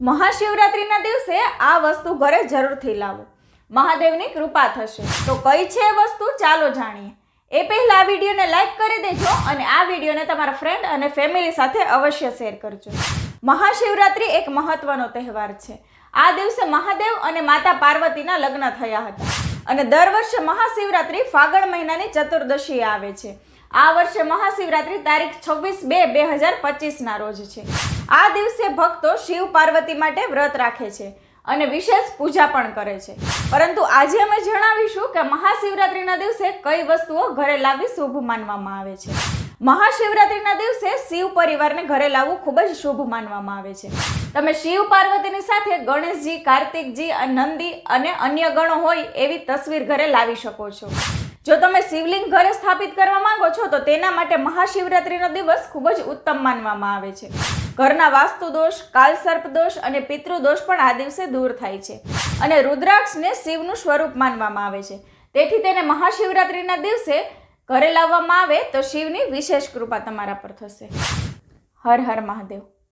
મહાશિવરાત્રિના દિવસે આ વસ્તુ ઘરે જરૂરથી લાવો, મહાદેવની કૃપા થશે। તો કઈ છે એ વસ્તુ, ચાલો જાણીએ। એ પહેલા આ વિડીયોને લાઈક કરી દેજો અને આ વિડીયોને તમારા ફ્રેન્ડ અને ફેમિલી સાથે અવશ્ય શેર કરજો। મહાશિવરાત્રિ એક મહત્વનો તહેવાર છે। આ દિવસે મહાદેવ અને માતા પાર્વતીના લગ્ન થયા હતા અને દર વર્ષે મહાશિવરાત્રિ ફાગણ મહિનાની ચતુર્દશી આવે છે। આ વર્ષે મહાશિવરાત્રિ તારીખ 26/2/2025 ના રોજ છે। આ દિવસે ભક્તો શિવ પાર્વતી માટે વ્રત રાખે છે અને વિશેષ પૂજા પણ કરે છે। પરંતુ આજે અમે જણાવીશું કે મહાશિવરાત્રિના દિવસે કઈ વસ્તુઓ ઘરે લાવવી શુભ માનવામાં આવે છે। મહાશિવરાત્રિના દિવસે શિવ પરિવારને ઘરે લાવવું ખૂબ જ શુભ માનવામાં આવે છે। તમે શિવ પાર્વતીની સાથે ગણેશજી, કાર્તિકજી, નંદી અને અન્ય ગણો હોય એવી તસવીર ઘરે લાવી શકો છો। જો તમે શિવલિંગ ઘરે સ્થાપિત કરવા માંગો છો તો તેના માટે મહાશિવરાત્રિનો દિવસ ખૂબ જ ઉત્તમ માનવામાં આવે છે। ઘરના વાસ્તુ દોષ, કાલસર્પ દોષ અને પિતૃદોષ પણ આ દિવસે દૂર થાય છે અને રુદ્રાક્ષને શિવનું સ્વરૂપ માનવામાં આવે છે। તેથી તેને મહાશિવરાત્રિના દિવસે ઘરે લાવવામાં આવે તો શિવની વિશેષ કૃપા તમારા પર થશે। હર હર મહાદેવ।